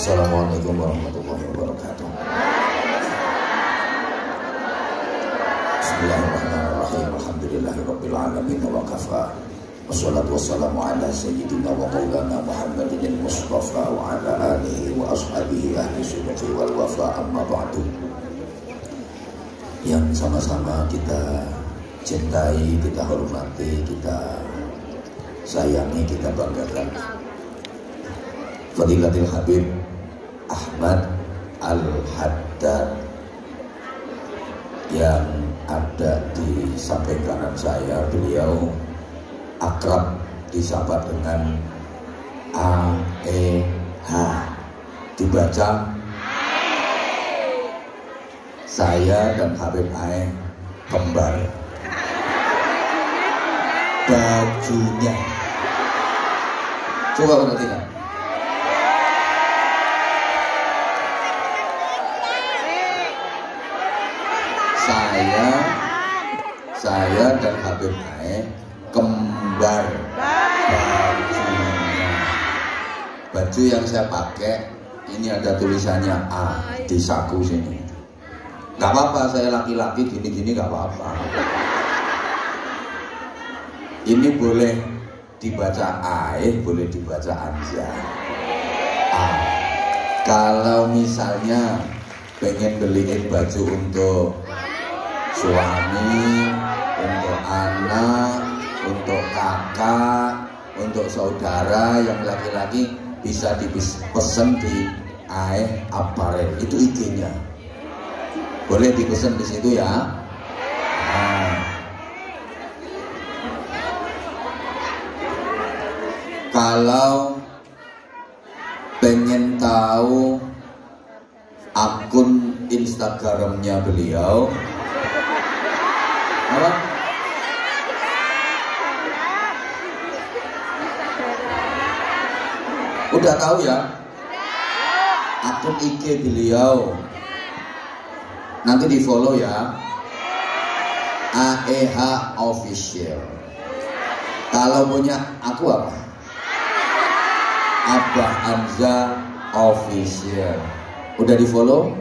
Assalamualaikum warahmatullahi wabarakatuh. Bismillahirrahmanirrahim. Alhamdulillahirabbil alamin wa kafa. Wassalatu wassalamu ala sayyidina wa maulana Muhammadin al-Mustafa wa ala alihi wa ashabihi ahli sunnati wal wafa, amma ba'du. Yang sama-sama kita cintai, kita hormati, kita sayangi, kita banggakan Fadilatul Habib Ahmad Al-Haddad yang ada di samping kanan saya. Beliau akrab disapa dengan AEH, dibaca saya dan Habib AE kembar. Bajunya coba perhatikan. Saya dan Habib AE kembar bajunya. Baju yang saya pakai ini ada tulisannya A di saku sini. Gak apa-apa, saya laki-laki gini-gini gak apa-apa. Ini boleh dibaca AE, boleh dibaca Anja. A. Kalau misalnya pengen beliin baju untuk suami, untuk anak, untuk kakak, untuk saudara yang laki-laki, bisa dipesan di AE Apparel. Itu IG-nya. Boleh dipesan di situ ya. Nah. Kalau pengen tahu akun Instagramnya beliau, apa? Udah tahu ya? Akun IG beliau nanti di follow ya, AEH Official. Kalau punya aku apa? Abah Hamza Official. Udah di follow?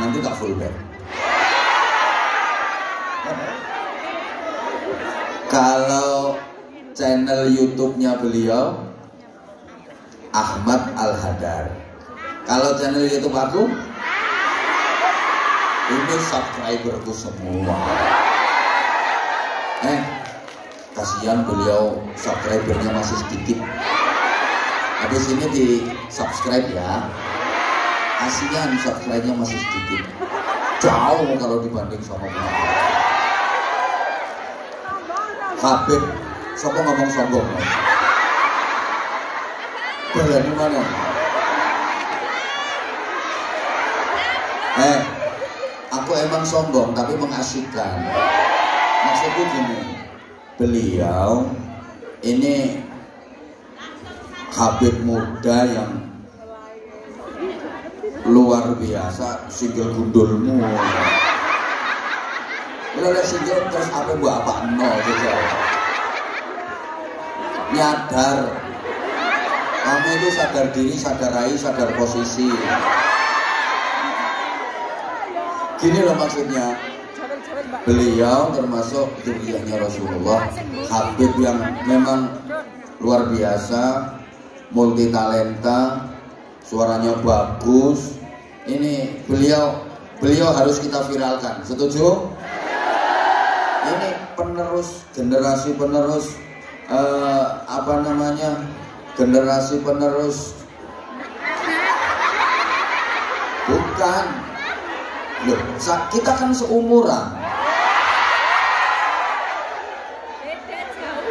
Nanti tak full back. Kalau channel YouTube-nya beliau Ahmad Al-Haddad. Kalau channel YouTube aku, ini subscriberku semua. Kasihan beliau subscribernya masih sedikit. Habis ini di subscribe ya. Kasihan subscribe-nya masih sedikit. Jauh kalau dibanding sama beliau. Habib, siapa ngomong sombong? Berani mana? Aku emang sombong tapi mengasihkan. Maksudku gini, beliau ini Habib muda yang luar biasa, single gundulmu. Udah single terus apa buat apa no gitu. Nyadar, kamu itu sadar diri, sadar rai, sadar posisi. Gini loh maksudnya, beliau termasuk dzurriyyahnya Rasulullah, Habib yang memang luar biasa, multi talenta, suaranya bagus. Ini beliau harus kita viralkan, setuju? Ini penerus, generasi penerus, generasi penerus, bukan. Loh, kita kan seumuran.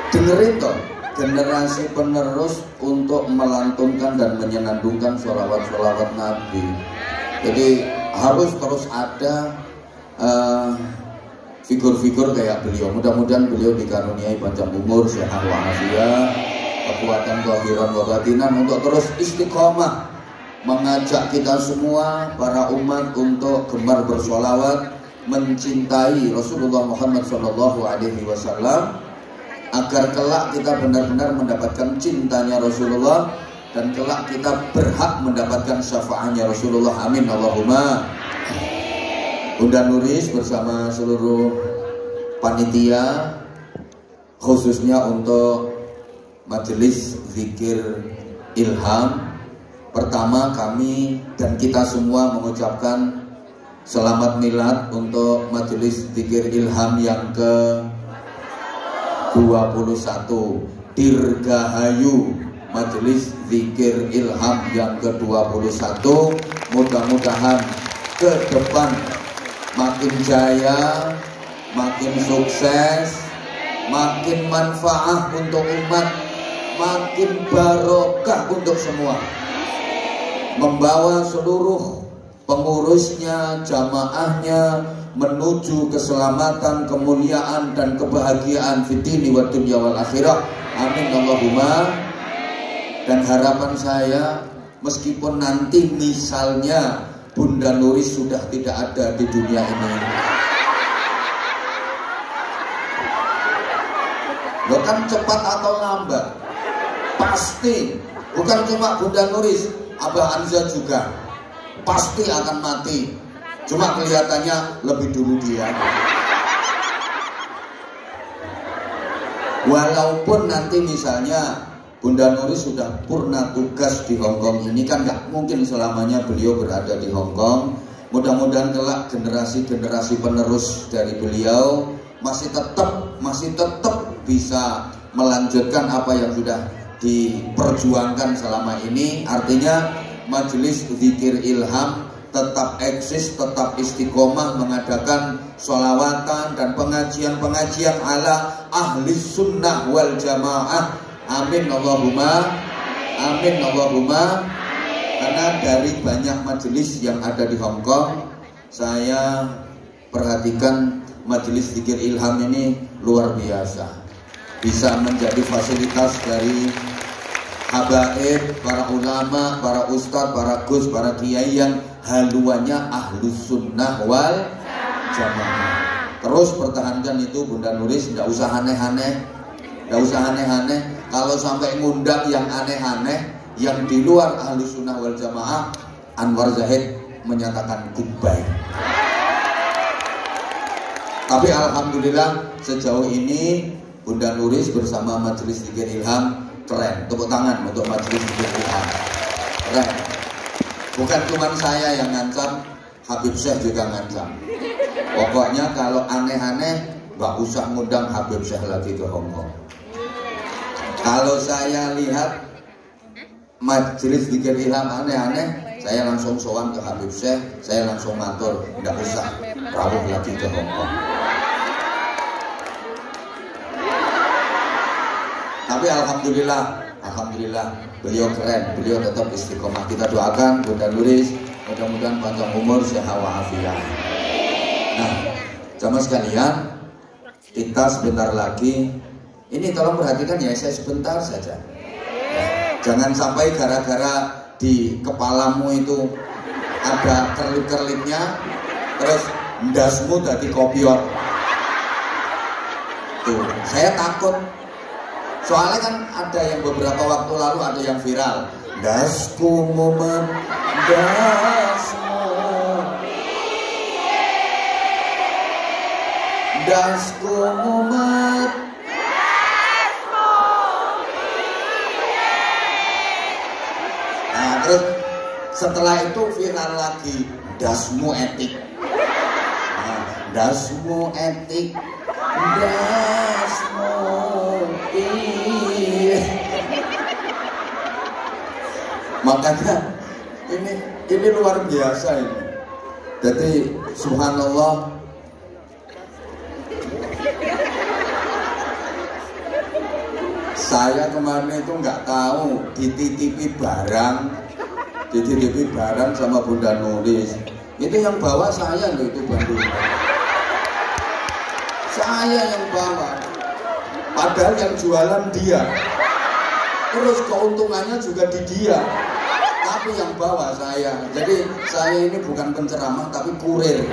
Dengerin toh, generasi penerus untuk melantunkan dan menyenandungkan sholawat-sholawat Nabi. Jadi harus terus ada figur-figur kayak beliau. Mudah-mudahan beliau dikaruniai panjang umur, sehat walafiat, kekuatan zahiran wa batinan untuk terus istiqomah mengajak kita semua para umat untuk gemar bersholawat, mencintai Rasulullah Muhammad SAW, agar kelak kita benar-benar mendapatkan cintanya Rasulullah dan kelak kita berhak mendapatkan syafaatnya Rasulullah. Amin Allahumma. Bunda Nuris bersama seluruh panitia, khususnya untuk majelis zikir ilham, pertama kami dan kita semua mengucapkan selamat milad untuk majelis zikir ilham yang ke-21, Dirgahayu majelis zikir ilham yang ke-21. Mudah-mudahan ke depan makin jaya, makin sukses, makin manfaat untuk umat, makin barokah untuk semua, membawa seluruh pengurusnya, jamaahnya menuju keselamatan, kemuliaan dan kebahagiaan fid dini wad dunya wal akhirah. Amin Allahumma. Dan harapan saya, meskipun nanti misalnya Bunda Nuris sudah tidak ada di dunia ini, lo kan cepat atau lambat pasti, bukan cuma Bunda Nuris, Abah Anza juga pasti akan mati. Cuma kelihatannya lebih dulu dia. Walaupun nanti misalnya Bunda Nuris sudah purna tugas di Hongkong, ini kan nggak mungkin selamanya beliau berada di Hongkong. Mudah-mudahan kelak generasi-generasi penerus dari beliau masih tetap bisa melanjutkan apa yang sudah diperjuangkan selama ini. Artinya majelis zikir ilham tetap eksis, tetap istiqomah mengadakan sholawatan dan pengajian-pengajian ala ahli sunnah wal jamaah. Amin Allahumma. Amin Allahumma. Karena dari banyak majelis yang ada di Hongkong, saya perhatikan majelis zikir ilham ini luar biasa, bisa menjadi fasilitas dari habaib, para ulama, para ustadz, para gus, para kiai yang haluannya ahlus sunnah wal jamaah. Terus pertahankan itu Bunda Nuris, tidak usah aneh-aneh, tidak usah aneh-aneh. Kalau sampai ngundang yang aneh-aneh, yang di luar ahlus sunnah wal jamaah, Anwar Zahid menyatakan goodbye. Tapi alhamdulillah sejauh ini Bunda Nuris bersama majelis zikir ilham keren. Tepuk tangan untuk majelis zikir ilham. Keren. Bukan cuma saya yang ngancam, Habib Syekh juga ngancam. Pokoknya kalau aneh-aneh nggak usah ngundang Habib Syekh lagi ke Hongkong. Kalau saya lihat majelis zikir ilham aneh-aneh, saya langsung sowan ke Habib Syekh, saya langsung matur, nggak usah rawuh lagi ke Hongkong. Tapi alhamdulillah beliau keren, beliau tetap istiqomah. Kita doakan Bunda Nuris mudah-mudahan panjang umur, sehat walafiat. Nah, jamaah sekalian, kita sebentar lagi, ini tolong perhatikan ya, saya sebentar saja. Jangan sampai gara-gara di kepalamu itu ada kerlip-kerlipnya, terus ndasmu jadi kopior. Tuh, saya takut. Soalnya kan ada yang beberapa waktu lalu ada yang viral. Dasku mumet, dasmu, dasku mumet, nah terus setelah itu viral lagi, dasmu etik. Nah, dasmu etik, dasmu makanya ini luar biasa ini. Jadi subhanallah, saya kemarin itu nggak tahu dititipi barang sama Bunda Nuris. Itu yang bawa saya loh, itu Bandung. Saya yang bawa, padahal yang jualan dia. Terus keuntungannya juga di dia, tapi yang bawa saya. Jadi saya ini bukan penceramah tapi kurir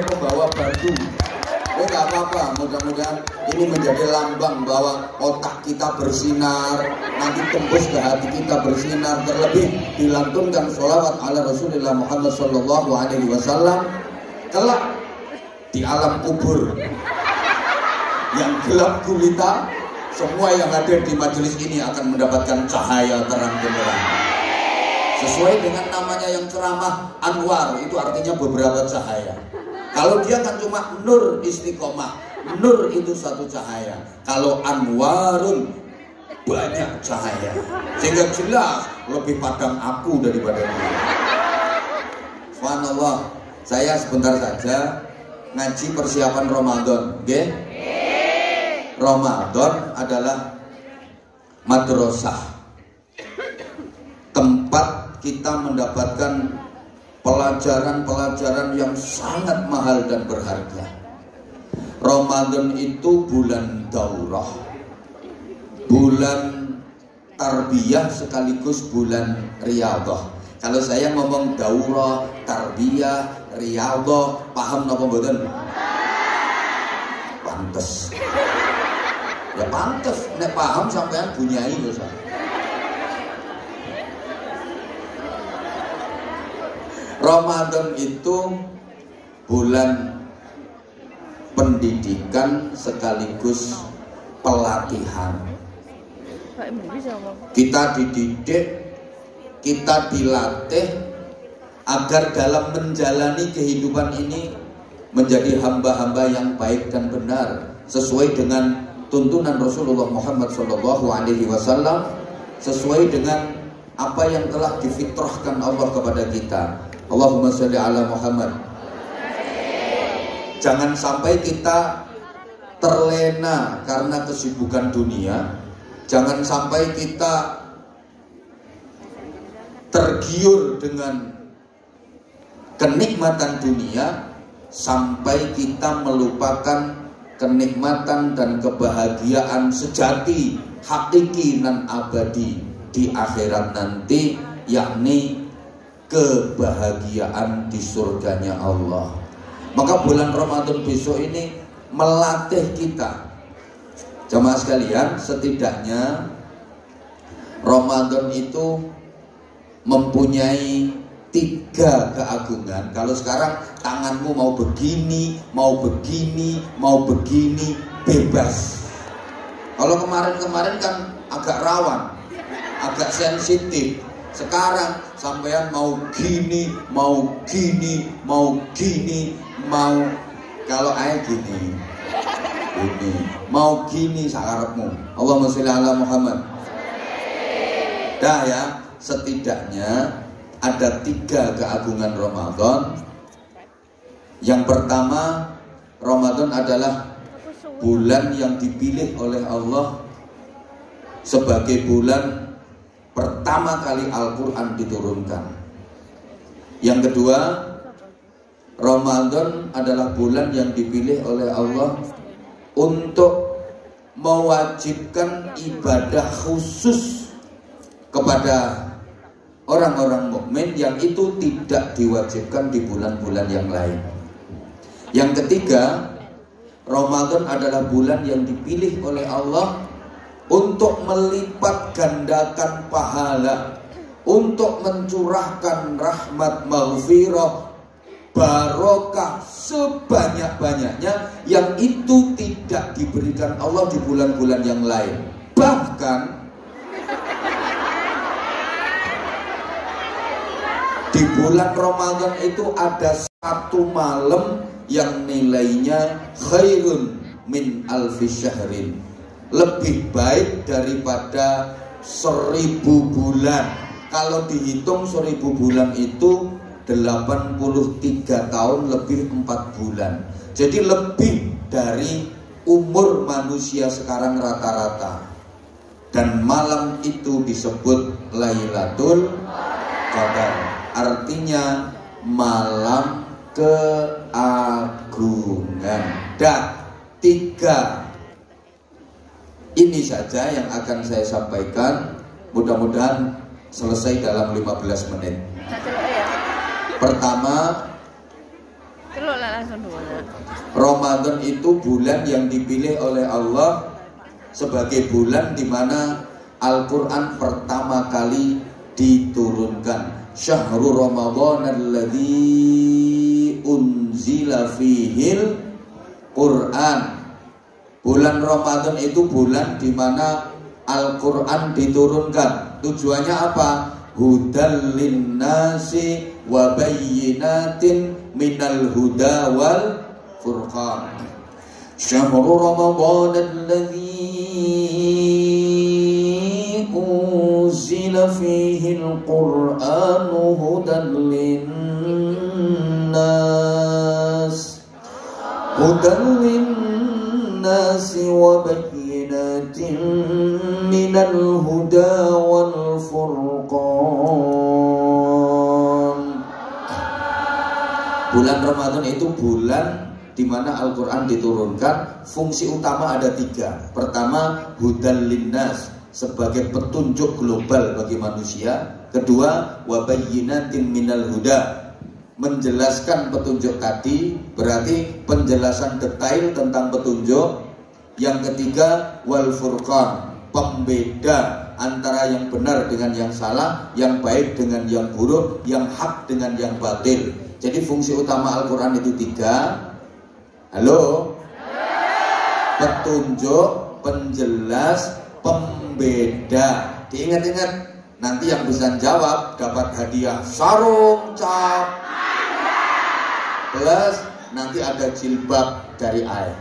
pembawa batu. Nggak apa-apa, mudah-mudahan ini menjadi lambang bahwa otak kita bersinar, nanti tembus ke hati kita bersinar, terlebih dilantunkan sholawat ala Rasulullah Muhammad Sallallahu Alaihi Wasallam. Kelak di alam kubur yang gelap gulita, semua yang hadir di majelis ini akan mendapatkan cahaya terang benderang. Sesuai dengan namanya yang ceramah, Anwar itu artinya beberapa cahaya. Kalau dia kan cuma nur istiqomah, nur itu satu cahaya. Kalau Anwarun banyak cahaya, sehingga jelas lebih padam aku daripada dia. Subhanallah, saya sebentar saja ngaji persiapan Ramadan, oke? Ramadan adalah madrasah, tempat kita mendapatkan pelajaran-pelajaran yang sangat mahal dan berharga. Ramadan itu bulan daurah, bulan tarbiyah sekaligus bulan riyadhah. Kalau saya ngomong daurah, tarbiyah, riyadhah, paham napa mboten? Pantes. Ya pantes, nek paham sampean bunyai lho saya. Ramadan itu bulan pendidikan sekaligus pelatihan. Kita dididik, kita dilatih agar dalam menjalani kehidupan ini menjadi hamba-hamba yang baik dan benar sesuai dengan tuntunan Rasulullah Muhammad SAW, sesuai dengan apa yang telah difitrahkan Allah kepada kita. Allahumma sholli ala Muhammad. Jangan sampai kita terlena karena kesibukan dunia. Jangan sampai kita tergiur dengan kenikmatan dunia sampai kita melupakan kenikmatan dan kebahagiaan sejati, hakiki dan abadi di akhirat nanti, yakni kebahagiaan di surganya Allah. Maka bulan Ramadan besok ini melatih kita. Jamaah sekalian, setidaknya Ramadan itu mempunyai 3 keagungan. Kalau sekarang tanganmu mau begini, mau begini, mau begini, bebas. Kalau kemarin-kemarin kan agak rawan, agak sensitif. Sekarang sampean mau gini, mau gini, mau gini, mau kalau ayah gini, mau gini sakarepmu. Allahumma sholli ala Muhammad. Dah ya, setidaknya ada 3 keagungan Ramadan. Yang pertama, Ramadan adalah bulan yang dipilih oleh Allah sebagai bulan pertama kali Al-Quran diturunkan. Yang kedua, Ramadan adalah bulan yang dipilih oleh Allah untuk mewajibkan ibadah khusus kepada orang-orang mukmin yang itu tidak diwajibkan di bulan-bulan yang lain. Yang ketiga, Ramadan adalah bulan yang dipilih oleh Allah untuk melipat gandakan pahala, untuk mencurahkan rahmat, maghfirah, barokah sebanyak-banyaknya yang itu tidak diberikan Allah di bulan-bulan yang lain. Bahkan di bulan Ramadan itu ada 1 malam yang nilainya khairun min alfi syahrin, lebih baik daripada 1000 bulan. Kalau dihitung 1000 bulan itu 83 tahun lebih 4 bulan. Jadi lebih dari umur manusia sekarang rata-rata. Dan malam itu disebut Lailatul Qadar, artinya malam keagungan. Dan 3 ini saja yang akan saya sampaikan. Mudah-mudahan selesai dalam 15 menit. Pertama, Ramadan itu bulan yang dipilih oleh Allah sebagai bulan di mana Al-Quran pertama kali diturunkan. Syahrul Ramadan alladzi unzila fihil Quran. Bulan Ramadan itu bulan di mana Al-Quran diturunkan. Tujuannya apa? Hudal linnasi wa bayyinatin minal huda wal furqan. Syahrul Ramadan alladzi unzila fihil Quran hudan linnas wa bayyinatin minal huda wal furqan. Bulan Ramadan itu bulan di mana Al-Quran diturunkan. Fungsi utama ada 3. Pertama, hudal linnas, sebagai petunjuk global bagi manusia. Kedua, wabayyinatin minal huda, menjelaskan petunjuk tadi, berarti penjelasan detail tentang petunjuk. Yang ketiga, wal furqan, pembeda antara yang benar dengan yang salah, yang baik dengan yang buruk, yang hak dengan yang batil. Jadi fungsi utama Al-Quran itu 3. Halo? Petunjuk, penjelas, pembeda. Diingat-ingat, nanti yang bisa jawab dapat hadiah sarung cap plus nanti ada jilbab dari air.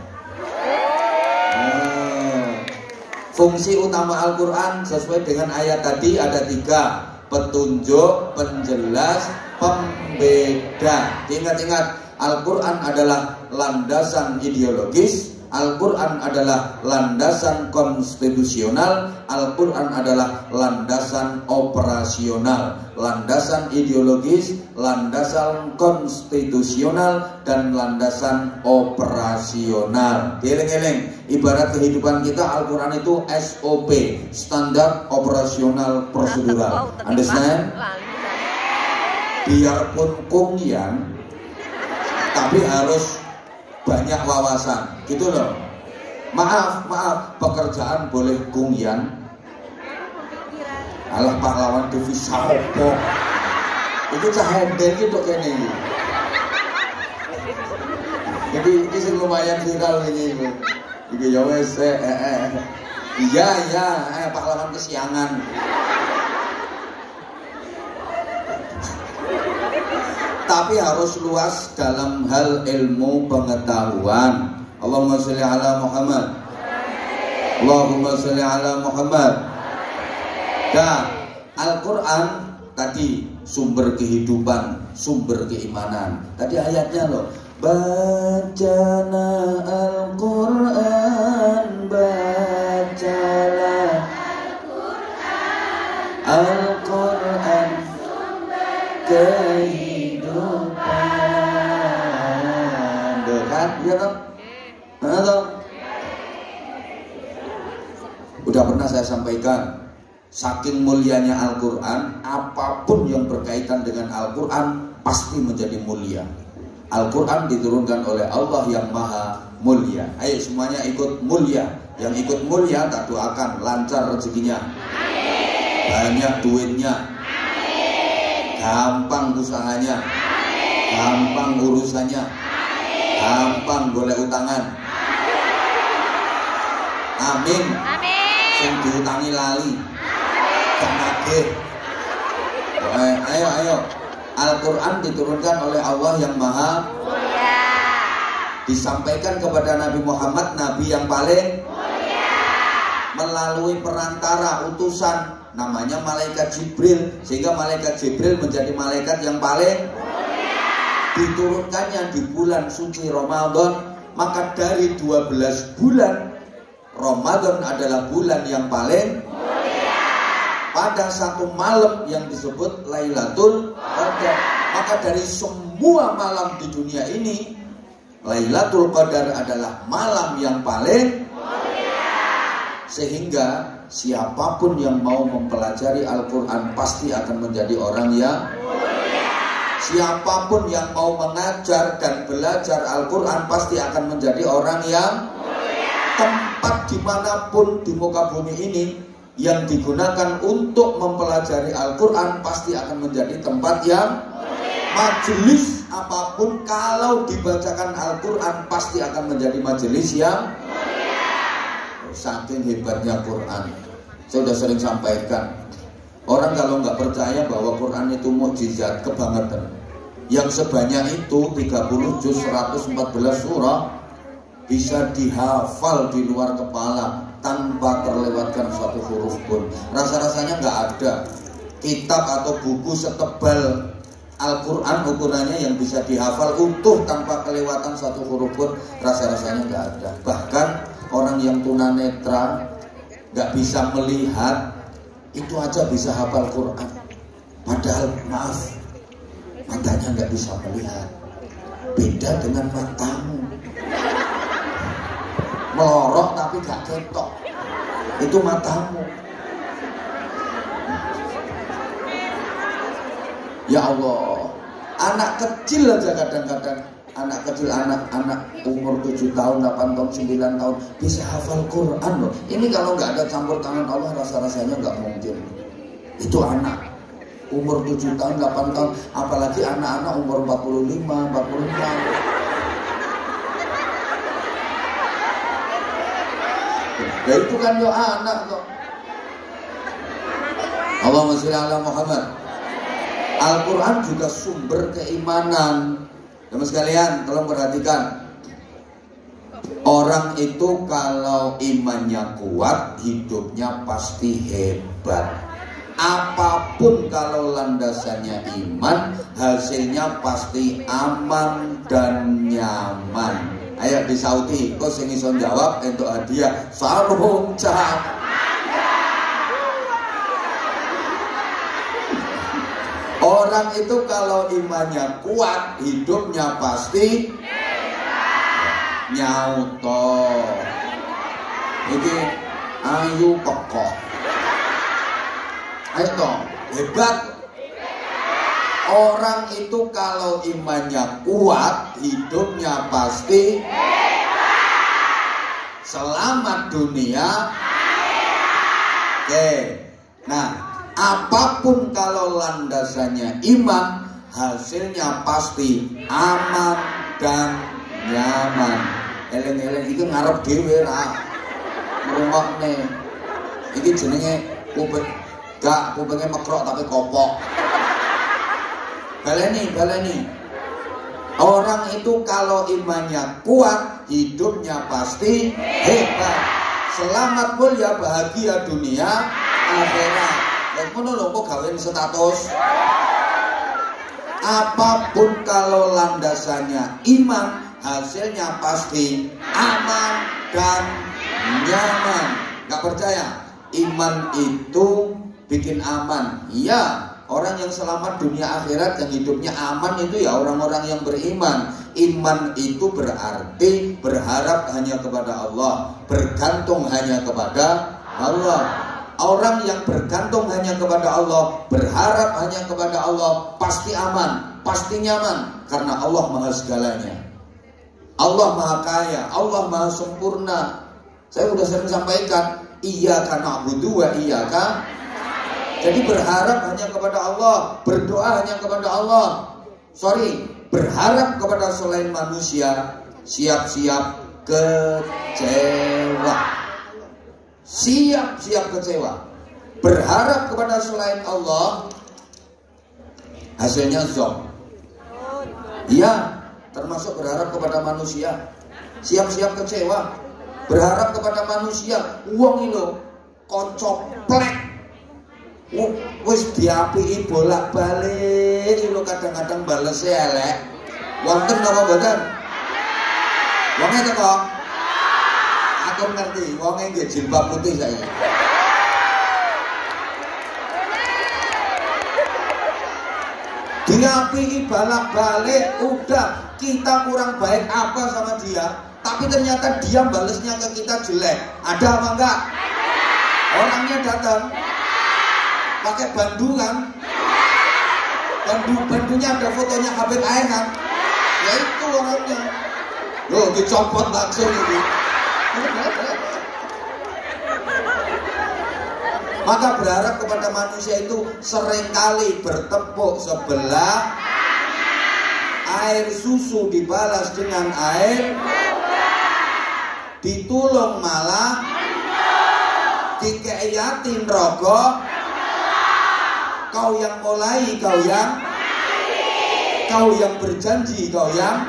Fungsi utama Al-Quran sesuai dengan ayat tadi ada 3. Petunjuk, penjelas, pembeda. Diingat-ingat, Al-Quran adalah landasan ideologis, Al-Quran adalah landasan konstitusional, Al-Quran adalah landasan operasional. Landasan ideologis, landasan konstitusional, dan landasan operasional. Geleng-geleng, ibarat kehidupan kita, Al-Quran itu SOP, standar operasional prosedural. Understand? Biarpun kungyan, tapi harus banyak wawasan, gitu loh. Maaf, pekerjaan boleh kungyan. Alah pahlawan TV Saopo. Itu cahondel gitu kene. Jadi ini lumayan viral ini. Iki ya wes iya pahlawan kesiangan. Tapi harus luas dalam hal ilmu pengetahuan. Allahumma sholli ala Muhammad. Allahumma sholli ala Muhammad. Dan Al-Quran tadi sumber kehidupan, sumber keimanan. Tadi ayatnya loh. Bacalah Al-Quran, bacalah Al-Quran, kehidupan. Dekat, ya toh? Toh? Udah pernah saya sampaikan, saking mulianya Al-Quran, apapun yang berkaitan dengan Al-Quran pasti menjadi mulia. Al-Quran diturunkan oleh Allah yang maha mulia. Ayo semuanya ikut mulia. Yang ikut mulia tak doakan lancar rezekinya, banyak duitnya, gampang usahanya, gampang urusannya, gampang golek utangan. Amin. Sing diutangi lali, tenage. Ayo. Al-Quran diturunkan oleh Allah yang maha mulia. Disampaikan kepada Nabi Muhammad, Nabi yang paling mulia, melalui perantara utusan namanya malaikat Jibril, sehingga malaikat Jibril menjadi malaikat yang paling mulia. Diturunkannya di bulan suci Ramadan, maka dari 12 bulan Ramadan adalah bulan yang paling mulia. Pada satu malam yang disebut Lailatul Qadar, maka dari semua malam di dunia ini Lailatul Qadar adalah malam yang paling mulia. Sehingga siapapun yang mau mempelajari Al-Quran pasti akan menjadi orang yang mulia. Siapapun yang mau mengajar dan belajar Al-Quran pasti akan menjadi orang yang tempat dimanapun di muka bumi ini yang digunakan untuk mempelajari Al-Quran pasti akan menjadi tempat yang majelis apapun kalau dibacakan Al-Quran pasti akan menjadi majelis yang saking hebatnya Quran. Saya sudah sering sampaikan, orang kalau nggak percaya bahwa Quran itu mukjizat kebangetan, yang sebanyak itu 30 juz 114 surah bisa dihafal di luar kepala tanpa terlewatkan satu huruf pun. Rasa-rasanya nggak ada kitab atau buku setebal Al-Quran ukurannya yang bisa dihafal utuh tanpa kelewatan satu huruf pun. Rasa-rasanya nggak ada. Bahkan orang yang tunanetra nggak bisa melihat itu aja bisa hafal Quran. Padahal maaf, matanya nggak bisa melihat. Beda dengan matamu, melorok tapi gak ketok, itu matamu. Ya Allah, anak kecil aja kadang-kadang, anak kecil, anak umur 7 tahun, 8 tahun, 9 tahun bisa hafal Quran loh. Ini kalau nggak ada campur tangan Allah rasa-rasanya nggak mungkin. Itu anak umur 7 tahun, 8 tahun, apalagi anak-anak umur 45, 46. Ya itu kan yo anak kok. Allahumma sholli ala Muhammad. Al-Quran juga sumber keimanan. Teman sekalian, tolong perhatikan. Orang itu kalau imannya kuat, hidupnya pasti hebat. Apapun kalau landasannya iman, hasilnya pasti aman dan nyaman. Ayo di Saudi, kok sing iso jawab untuk hadiah sarung cap. Orang itu kalau imannya kuat, hidupnya pasti nyauto. Iki ayu pekok. Ayo dong, hebat. Orang itu kalau imannya kuat, hidupnya pasti selamat dunia. Oke. Nah, apapun kalau landasannya iman, hasilnya pasti aman dan nyaman. Eleng-eleng itu ngarep dhewe ra. Ngrungokne. Iki jenenge kuping gak kupingnya mekrok tapi kopok. Baleni. Orang itu kalau imannya kuat, hidupnya pasti hebat. Selamat, mulia, bahagia dunia akhirat. Ngono lho kok gawein status. Apapun kalau landasannya iman, hasilnya pasti aman dan nyaman. Gak percaya? Iman itu bikin aman. Iya. Orang yang selamat dunia akhirat yang hidupnya aman itu ya orang-orang yang beriman. Iman itu berarti berharap hanya kepada Allah, bergantung hanya kepada Allah. Orang yang bergantung hanya kepada Allah, berharap hanya kepada Allah, pasti aman, pasti nyaman. Karena Allah maha segalanya. Allah maha kaya, Allah maha sempurna. Saya sudah sering sampaikan, iyyaka na'budu wa iyyaka. Jadi berharap hanya kepada Allah, berdoa hanya kepada Allah. Berharap kepada selain manusia, siap-siap kecewa. Siap-siap kecewa. Berharap kepada selain Allah, hasilnya zom. Iya, termasuk berharap kepada manusia, siap-siap kecewa. Berharap kepada manusia, uang itu koncoplek. Wis diapiki bolak-balik lho, kadang-kadang balese elek. Wonten napa mboten? Wonge teko. Aku ngerti, wonge nggih jilbab putih saiki. Diapiki bolak-balik, udah kita kurang baik apa sama dia, tapi ternyata dia balesnya ke kita jelek. Ada apa enggak? Orangnya datang pakai bandungan, Bandunya ada fotonya Habib Ainat. Ya itu orangnya. Loh, dicopot langsung itu. Maka berharap kepada manusia itu seringkali bertepuk sebelah, air susu dibalas dengan air, ditulung malah, dikei yatim rokok, kau yang mulai, kau yang berjanji, kau yang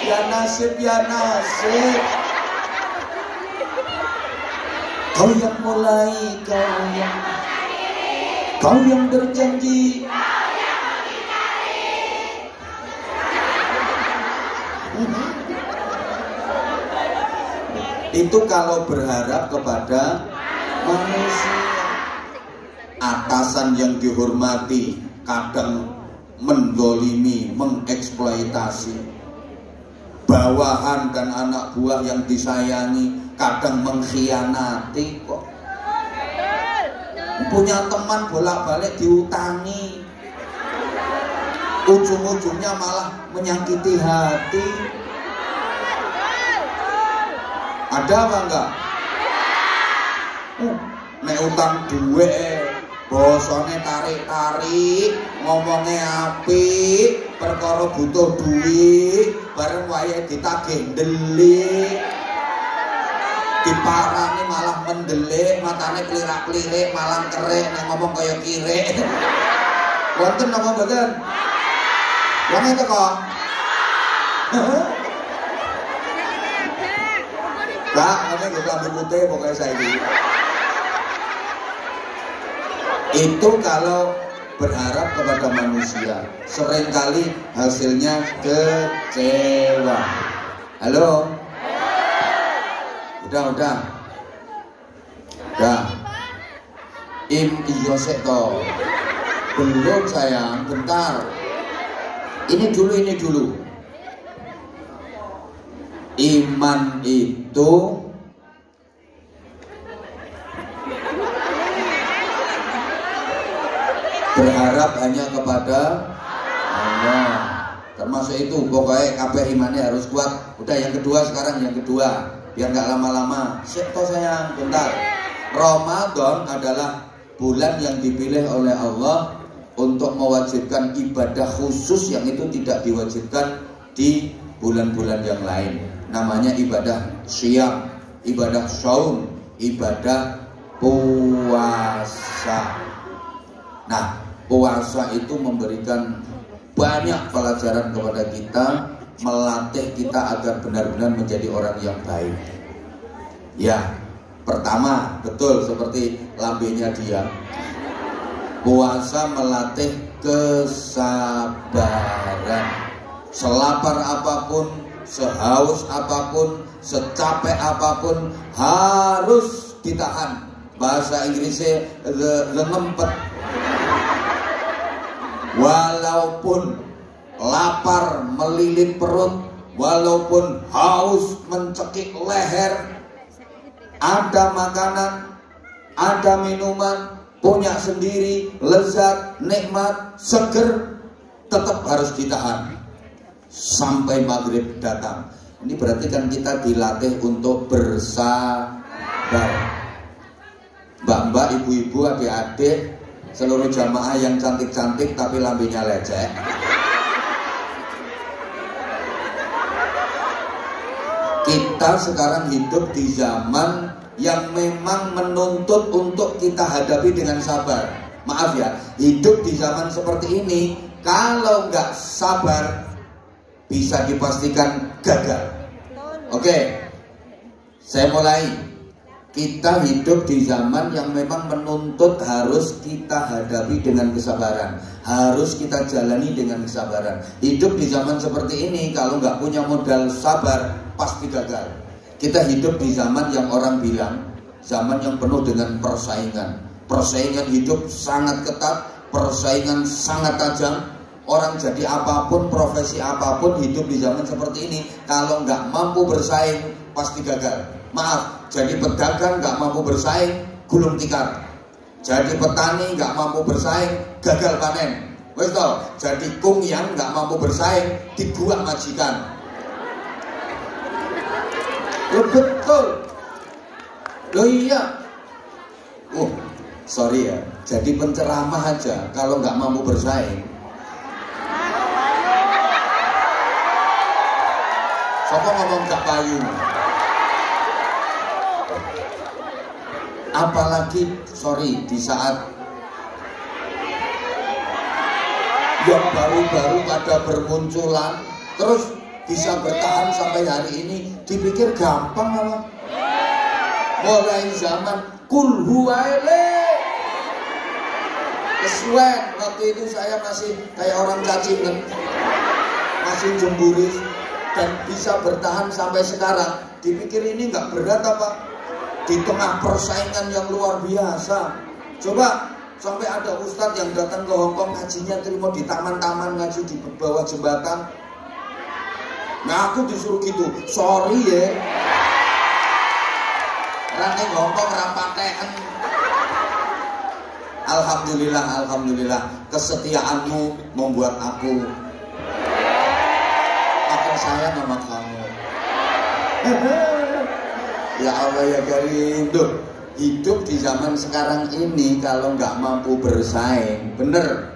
ya nasib, ya nasib. Kau yang mulai, kau yang berjanji. Itu kalau berharap kepada manusia. Atasan yang dihormati kadang mendolimi, mengeksploitasi. Bawahan dan anak buah yang disayangi kadang mengkhianati kok. Punya teman bolak-balik diutangi, ujung-ujungnya malah menyakiti hati. Ada apa enggak? Nek utang duwe bosone tarik-tarik, ngomongnya apik, perkara butuh duit, bareng wayahe ditagih ndelik, diparani malah mendelik, matane klirak-klirik, malah kerek, nek ngomong kaya kirek. Wonten napa mboten? Wong itu kok. Kak, ngene nggih klambi putih pokoknya saiki. Itu kalau berharap kepada manusia, seringkali hasilnya kecewa. Halo? Udah. Iya sik toh. Belum sayang, bentar. Ini dulu. Iman itu berharap hanya kepada Allah. Termasuk itu pokoknya kabeh imannya harus kuat. Udah yang kedua sekarang, biar nggak lama-lama. Toh sayang, bentar. Ramadan adalah bulan yang dipilih oleh Allah untuk mewajibkan ibadah khusus yang itu tidak diwajibkan di bulan-bulan yang lain. Namanya ibadah syiyam, ibadah saum, ibadah puasa. Nah, puasa itu memberikan banyak pelajaran kepada kita, melatih kita agar benar-benar menjadi orang yang baik. Ya, pertama, betul seperti lambenya dia. Puasa melatih kesabaran. Selapar apapun, sehaus apapun, secapek apapun harus ditahan. Bahasa Inggrisnya lengempet. Walaupun lapar melilit perut, walaupun haus mencekik leher, ada makanan, ada minuman, punya sendiri, lezat, nikmat, seger, tetap harus ditahan sampai maghrib datang. Ini berarti kan kita dilatih untuk bersabar. Mbak-mbak, ibu-ibu, adik-adik, seluruh jamaah yang cantik-cantik tapi lambenya lecek. Kita sekarang hidup di zaman yang memang menuntut untuk kita hadapi dengan sabar. Maaf ya, hidup di zaman seperti ini kalau nggak sabar bisa dipastikan gagal. Oke, saya mulai. Kita hidup di zaman yang memang menuntut harus kita hadapi dengan kesabaran, harus kita jalani dengan kesabaran. Hidup di zaman seperti ini kalau nggak punya modal sabar pasti gagal. Kita hidup di zaman yang orang bilang zaman yang penuh dengan persaingan. Persaingan hidup sangat ketat, persaingan sangat tajam. Orang jadi apapun, profesi apapun, hidup di zaman seperti ini kalau nggak mampu bersaing pasti gagal. Maaf, jadi pedagang nggak mampu bersaing, gulung tikar. Jadi petani nggak mampu bersaing, gagal panen. Wes tau, jadi kung yang nggak mampu bersaing dibuang majikan. Lo betul. Lo iya. Sorry ya. Jadi penceramah aja kalau nggak mampu bersaing. Siapa ngomong gak payu? Apalagi sorry di saat yang baru-baru pada bermunculan terus bisa bertahan sampai hari ini, dipikir gampang apa? Mulai zaman kul huwaile kesuwen, waktu itu saya masih kayak orang cacingan, masih jemburis, dan bisa bertahan sampai sekarang. Dipikir ini nggak berat apa? Di tengah persaingan yang luar biasa. Coba sampai ada ustadz yang datang ke Hongkong ngajinya terima di taman-taman, ngaji di bawah jembatan. Nah aku disuruh gitu, sorry ya. Raneng Hongkong rapatean. Alhamdulillah, kesetiaanmu membuat aku akan sayang sama kamu. Ya Allah ya Karim. Duh, hidup di zaman sekarang ini kalau nggak mampu bersaing, bener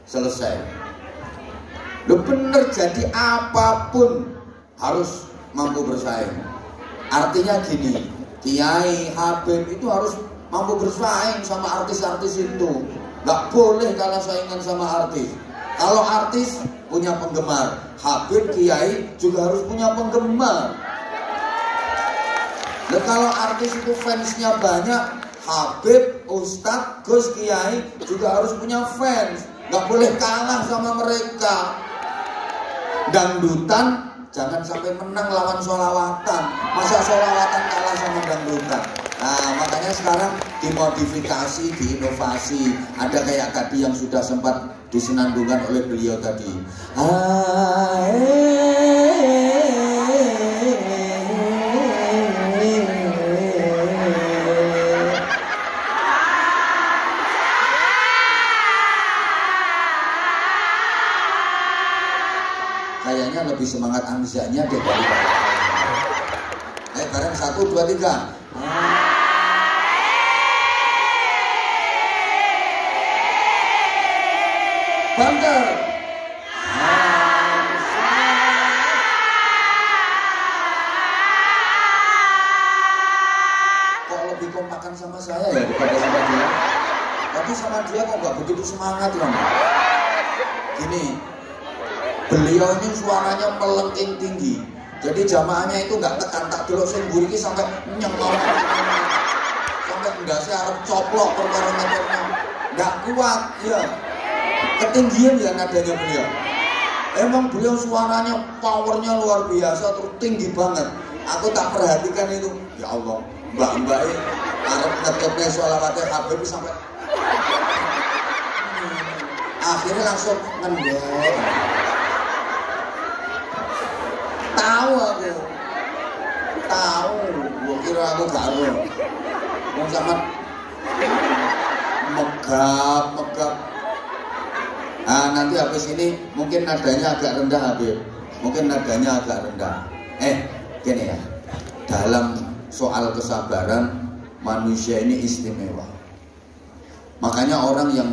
selesai. Loh bener, jadi apapun harus mampu bersaing. Artinya gini, Kiai, Habib itu harus mampu bersaing sama artis-artis itu. Nggak boleh kalah saingan sama artis. Kalau artis punya penggemar, Habib, Kiai juga harus punya penggemar. Nah, kalau artis itu fansnya banyak, Habib, Ustadz, Gus, Kiai juga harus punya fans. Nggak boleh kalah sama mereka. Dangdutan jangan sampai menang lawan sholawatan. Masa sholawatan kalah sama dangdutan? Nah makanya sekarang dimodifikasi, diinovasi. Ada kayak tadi yang sudah sempat disenandungkan oleh beliau tadi. Kayaknya lebih semangat amzanya deh daripada bareng 1, 2, 3. Banter. Kok lebih kompakan sama saya ya daripada sama dia? Tapi sama dia kok nggak begitu semangat ya. Gini, beliau ini suaranya melengking tinggi. Jadi jamaahnya itu nggak tekan, tak delok sing mburi iki sampai nyengol. Sampai ndase arep coplok perkara-perkara. Nggak kuat, ya. Ketinggian ya nadanya beliau. Emang beliau suaranya powernya luar biasa, terus tinggi banget. Aku tak perhatikan itu. Ya Allah, mbak-mbak ini arep ngetopnya sholawatnya Habib sampai akhirnya langsung ngendek. Tahu aku, gua kira aku gak ada. Mau sama megap. Nah nanti habis ini mungkin nadanya agak rendah Habib, mungkin nadanya agak rendah. Gini ya, dalam soal kesabaran manusia ini istimewa. Makanya orang yang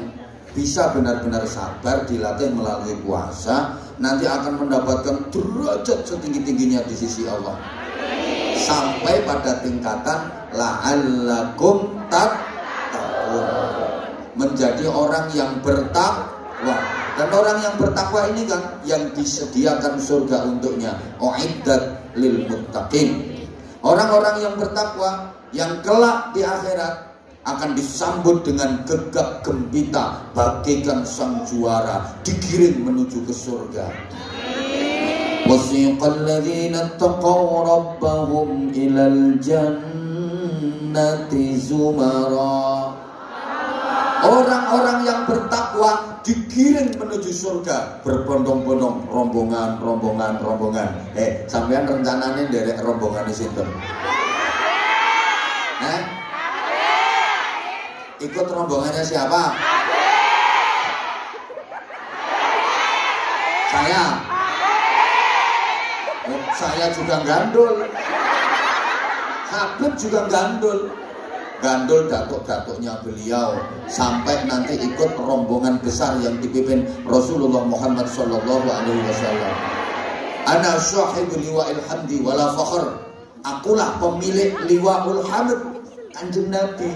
bisa benar-benar sabar dilatih melalui puasa, nanti akan mendapatkan derajat setinggi-tingginya di sisi Allah. Sampai pada tingkatan la'allakum tattaqun, menjadi orang yang bertakwa. Dan orang yang bertakwa ini kan yang disediakan surga untuknya. Uiddat lil muttaqin. Orang-orang yang bertakwa yang kelak di akhirat akan disambut dengan gegap gempita bagaikan sang juara, digiring menuju ke surga. Wasiqal ladzina taqaw rabbahum ilal jannati zumara. Orang-orang yang bertakwa digiring menuju surga berbondong-bondong, rombongan. Sampean rencananya derek rombongan di situ. Ikut rombongannya siapa? Saya juga gandul. Habib juga gandul. Gandul datuk-datuknya beliau sampai nanti ikut rombongan besar yang dipimpin Rasulullah Muhammad sallallahu alaihi wasallam. Ana syahidul liwa'il hamdi wala fakhr. Akulah pemilik liwa'ul hamd, Kanjeng Nabi.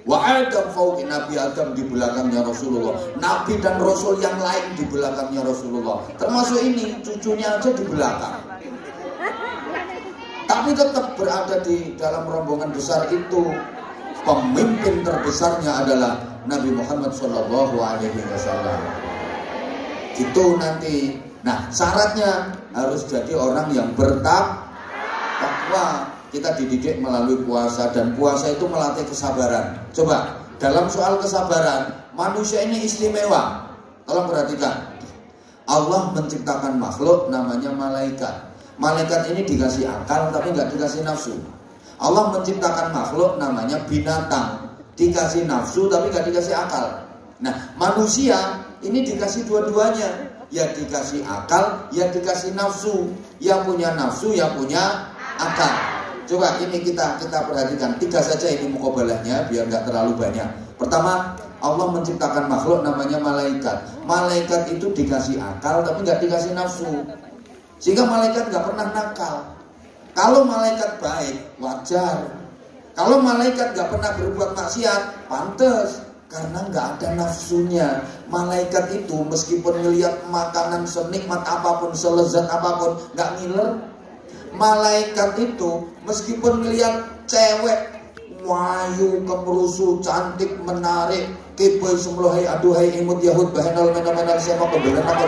Wa Adam fauqi Nabi Adam, di belakangnya Rasulullah. Nabi dan Rasul yang lain di belakangnya Rasulullah. Termasuk ini cucunya aja di belakang. Tapi tetap berada di dalam rombongan besar itu. Pemimpin terbesarnya adalah Nabi Muhammad Shallallahu Alaihi Wasallam. Itu nanti. Nah, syaratnya harus jadi orang yang bertakwa. Kita dididik melalui puasa, dan puasa itu melatih kesabaran. Coba dalam soal kesabaran, manusia ini istimewa. Tolong perhatikan. Allah menciptakan makhluk namanya malaikat. Malaikat ini dikasih akal tapi nggak dikasih nafsu. Allah menciptakan makhluk namanya binatang, dikasih nafsu tapi gak dikasih akal. Nah, manusia ini dikasih dua-duanya, ya dikasih akal, ya dikasih nafsu. Yang punya nafsu, yang punya akal. Coba ini kita perhatikan, 3 saja ini mukobalahnya biar gak terlalu banyak. Pertama, Allah menciptakan makhluk namanya malaikat. Malaikat itu dikasih akal tapi gak dikasih nafsu, sehingga malaikat gak pernah nakal. Kalau malaikat baik, wajar. Kalau malaikat gak pernah berbuat maksiat, pantas. Karena gak ada nafsunya. Malaikat itu meskipun melihat makanan senikmat apapun, selezat apapun, gak ngiler. Malaikat itu meskipun melihat cewek wayu, kemerusu, cantik, menarik, kipai semlohai, aduhai, imut, yahud, bahenol, menal, siapa, kebelan, mantap,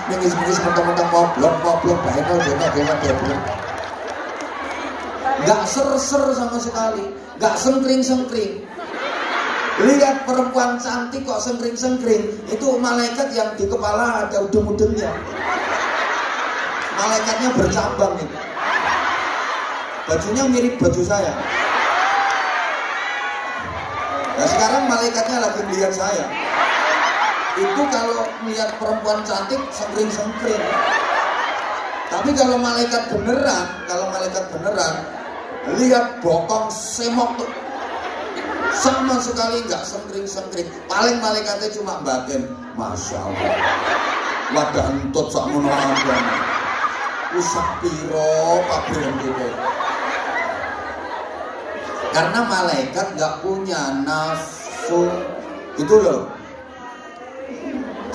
ningis, mentang-mentang, moblok, bahenol, gena, gak ser-ser sama sekali, gak sengkring. Lihat perempuan cantik kok sengkring, itu malaikat yang di kepala ada udeng-udengnya. Malaikatnya bercabang itu. Bajunya mirip baju saya. Nah, sekarang malaikatnya lagi melihat saya. Itu kalau melihat perempuan cantik sengkring. Tapi kalau malaikat beneran, lihat bokong semok tuh, sama sekali nggak sengkring. Paling malaikatnya cuma bagian, masya Allah. Wadah entut sak mono abang. Usah piro pabrik gitu. Karena malaikat gak punya nafsu, itu loh.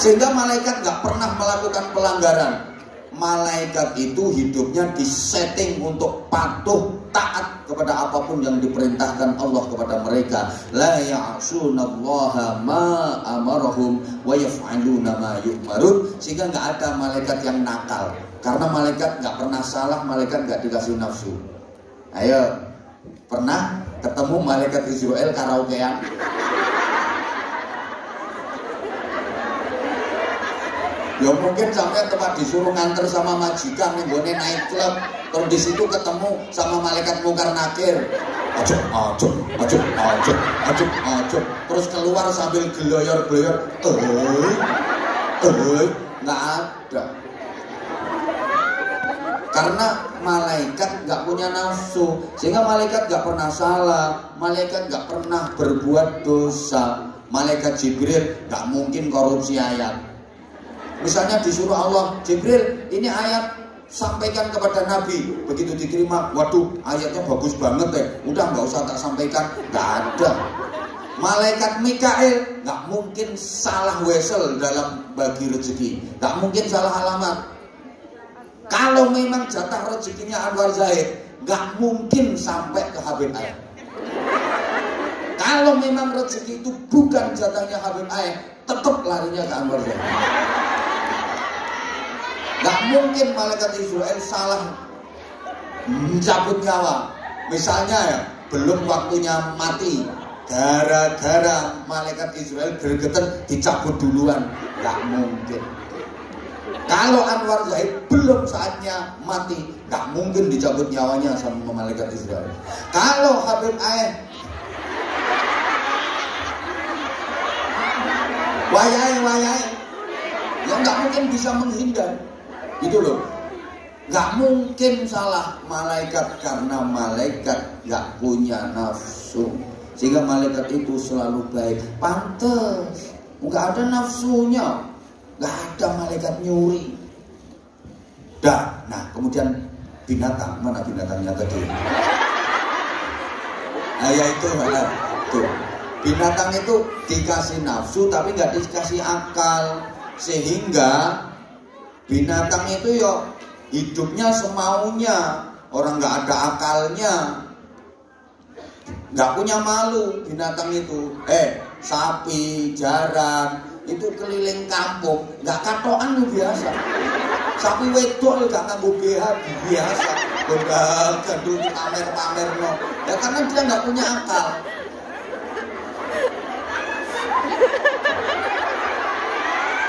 Sehingga malaikat gak pernah melakukan pelanggaran. Malaikat itu hidupnya disetting untuk patuh, taat kepada apapun yang diperintahkan Allah kepada mereka. La ya'sunallaha ma amarahum wa yaf'aluna ma yu'marun. Sehingga gak ada malaikat yang nakal. Karena malaikat gak pernah salah, malaikat gak dikasih nafsu. Ayo, pernah ketemu malaikat Israel karaokean? Ya mungkin sampai tempat disuruh nganter sama majikan nih, gue naik klub, terus di situ ketemu sama malaikat mungkar nakir. Ajok, terus keluar sambil geloyor, nggak ada. Karena malaikat gak punya nafsu, sehingga malaikat gak pernah salah, malaikat gak pernah berbuat dosa. Malaikat Jibril gak mungkin korupsi ayat. Misalnya disuruh Allah, Jibril ini ayat sampaikan kepada Nabi. Begitu diterima, waduh ayatnya bagus banget deh, udah gak usah tak sampaikan. Gak ada. Malaikat Mikail gak mungkin salah wesel dalam bagi rezeki, gak mungkin salah alamat. Kalau memang jatah rezekinya Anwar Zahid, gak mungkin sampai ke Habib Ae. Kalau memang rezeki itu bukan jatahnya Habib Ae, tetap larinya ke Anwar Zahid. Gak mungkin malaikat Israel salah mencabut nyawa. Misalnya ya, belum waktunya mati, gara-gara malaikat Israel gregetan dicabut duluan. Gak mungkin. Kalau Anwar Zahid belum saatnya mati, gak mungkin dicabut nyawanya sama malaikat Israel. Kalau Habib Ae wayai, Ya nggak mungkin bisa menghindar. Gitu loh. Nggak mungkin salah malaikat karena malaikat nggak punya nafsu. Sehingga malaikat itu selalu baik. Pantes. Nggak ada nafsunya. Nggak ada malaikat nyuri. Nah, kemudian binatang. Mana binatangnya tadi? Nah ya itu tuh. Binatang itu dikasih nafsu tapi nggak dikasih akal, sehingga binatang itu yo hidupnya semaunya, orang nggak ada akalnya, nggak punya malu binatang itu. Sapi, jaran itu keliling kampung, nggak katokan lu biasa. Sapi wedok nggak nganggo BH biasa, gondal-gandul pamer-pamer no. Ya karena dia nggak punya akal.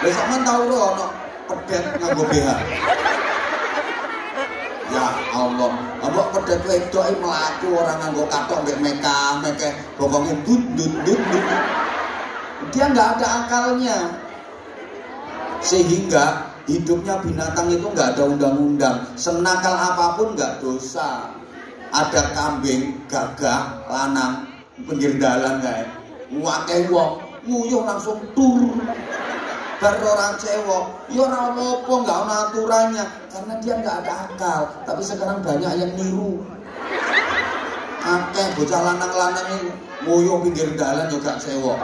Sampeyan tau lho ono pedet nganggo BH. Ya Allah, mbok pedet wedok iki mlaku ora nganggo katok mbek mekah-mekeh, bokonge dut. Dia nggak ada akalnya. Sehingga hidupnya binatang itu nggak ada undang-undang. Senakal apapun nggak dosa. Ada kambing, gagah, lanang, pinggir dalan kae. Wakeh wong, nguyuh langsung tur. Baru orang cewek, ya ora apa-apa, nggak ada aturannya, karena dia nggak ada akal. Tapi sekarang banyak yang niru. Akeh bocah lanang-lanang ini nguyuh pinggir dalan juga cewek.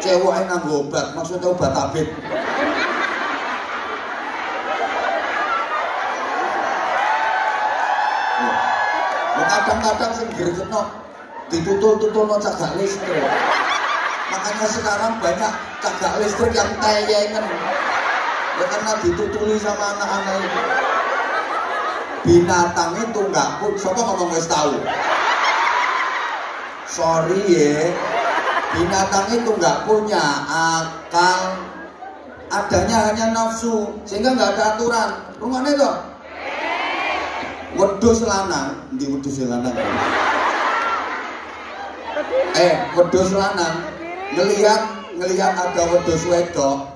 Cewek nganggo obat, maksudnya obat tabib. Kadang-kadang sing gregetno ditutul-tutulno cagak listrik. Makanya sekarang banyak cagak listrik yang tayengen. Ya karena ditutuli sama anak-anak itu. Binatang itu enggak pun, siapa ngomong wis tahu? Sorry ya. Binatang itu enggak punya akal. Adanya hanya nafsu, sehingga enggak ada aturan. Rungane to? Wedhus lanang, ndi wedhus lanang? Wedhus lanang ngelihat ada wedhus wedok,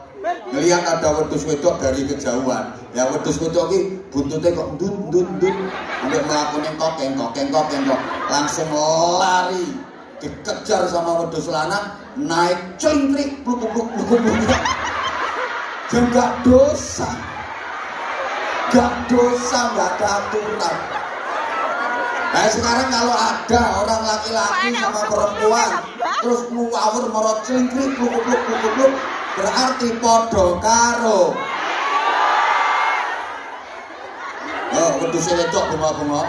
dari kejauhan. Ya wedhus wedok iki buntute kok ndut, ambek mlakune kok, langsung lari dikejar sama wedhus lanang, naik clingkrik bluk. Dan gak dosa, nggak ada aturan. Nah sekarang kalau ada orang laki-laki sama perempuan terus ngawur merot clingkrik bluk, berarti podo karo. Wedhus wedok bengok-bengok.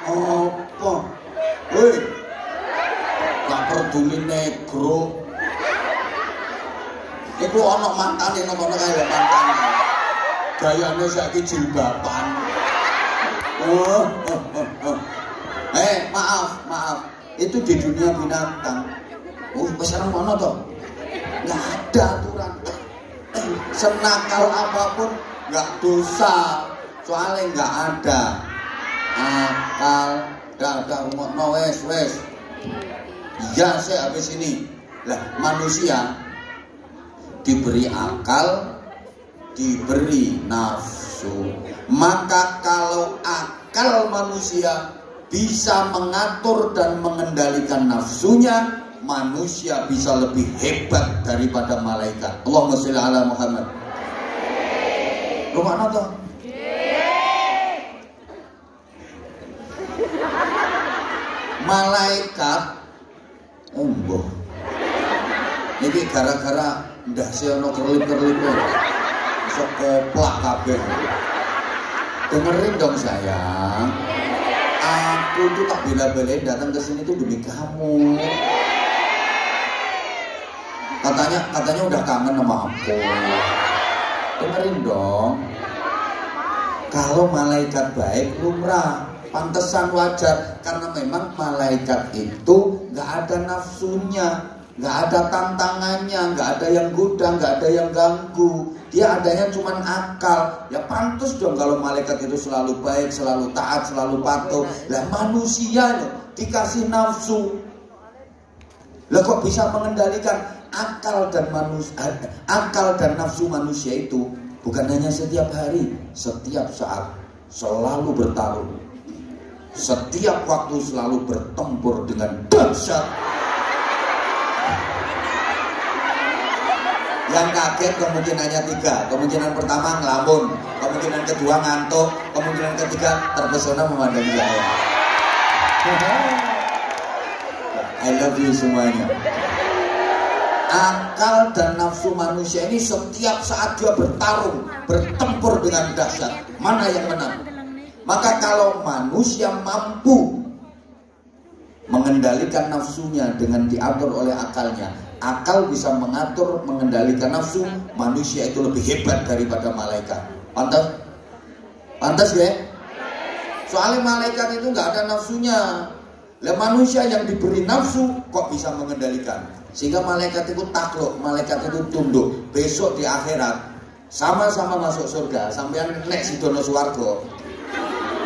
Apa? Hei, gak peduli negro. Iku ana mantane nang kono kae mantane. Gayane saiki jilbaban. Maaf. Itu di dunia binatang. Sekarang mana toh? Nggak ada aturan. Senakal apapun nggak dosa. Soalnya nggak ada akal. Dah no wes. Iya saya habis ini. Lah manusia diberi akal, diberi nafsu. Maka kalau akal manusia bisa mengatur dan mengendalikan nafsunya, manusia bisa lebih hebat daripada malaikat. Allahumma sholli ala Muhammad. Rumah nonton? Malaikat embuh. Ini gara-gara ndak seono kerlip-kerlip. Sok koplak kabeh. Dengerin dong sayang. Aku tuh tak bela-belain datang ke sini tuh demi kamu. Katanya udah kangen sama aku. Dengerin dong. Kalau malaikat baik lumrah, pantesan wajar, karena memang malaikat itu nggak ada nafsunya, nggak ada tantangannya, nggak ada yang goda, nggak ada yang ganggu. Dia adanya cuma akal. Ya pantas dong kalau malaikat itu selalu baik, selalu taat, selalu patuh. Lah manusia dikasih nafsu. Lah kok bisa mengendalikan? akal dan nafsu manusia itu bukan hanya setiap hari, setiap saat, selalu bertarung. Setiap waktu selalu bertempur dengan dahsyat. Yang kaget kemungkinannya 3. Kemungkinan pertama ngelamun, kemungkinan kedua ngantuk, kemungkinan ketiga terpesona memandangi saya. I love you semuanya. Akal dan nafsu manusia ini setiap saat dia bertarung, bertempur dengan dahsyat. Mana yang menang? Maka kalau manusia mampu mengendalikan nafsunya dengan diatur oleh akalnya, akal bisa mengatur, mengendalikan nafsu, manusia itu lebih hebat daripada malaikat. Pantas? Pantas ya? Soalnya malaikat itu nggak ada nafsunya. Lah manusia yang diberi nafsu kok bisa mengendalikan? Sehingga malaikat itu takluk, malaikat itu tunduk. Besok di akhirat sama-sama masuk surga, sampean nek sidono swarga.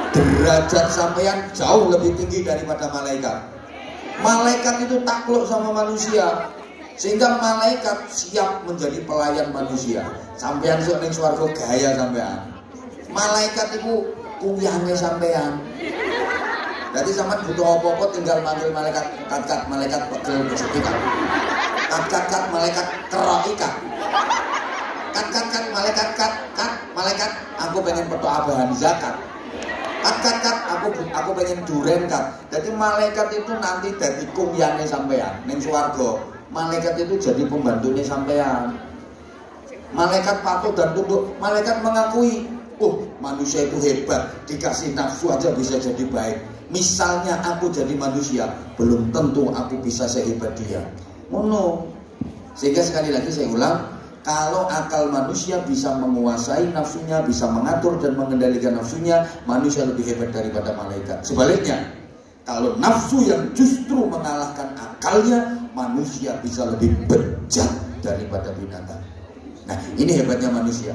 Derajat sampean jauh lebih tinggi daripada malaikat. Malaikat itu takluk sama manusia, sehingga malaikat siap menjadi pelayan manusia. Sampean sok ning swarga gaya sampean. Malaikat itu kuyange sampean. Jadi sampean butuh apa-apa tinggal manggil malaikat, kat malaikat pegel bersetikan. Kat malaikat keroikan. Kat malaikat aku pengen petok abahan zakat. Kat aku pengen duren kat. Jadi malaikat itu nanti dadi kuyange sampean ning swarga. Malaikat itu jadi pembantunya sampean. Malaikat patuh dan tunduk. Malaikat mengakui, manusia itu hebat, dikasih nafsu aja bisa jadi baik. Misalnya aku jadi manusia, belum tentu aku bisa sehebat dia. Sehingga sekali lagi saya ulang, kalau akal manusia bisa menguasai nafsunya, bisa mengatur dan mengendalikan nafsunya, manusia lebih hebat daripada malaikat. Sebaliknya, kalau nafsu yang justru mengalahkan akalnya, manusia bisa lebih bejat daripada binatang. Nah, ini hebatnya manusia.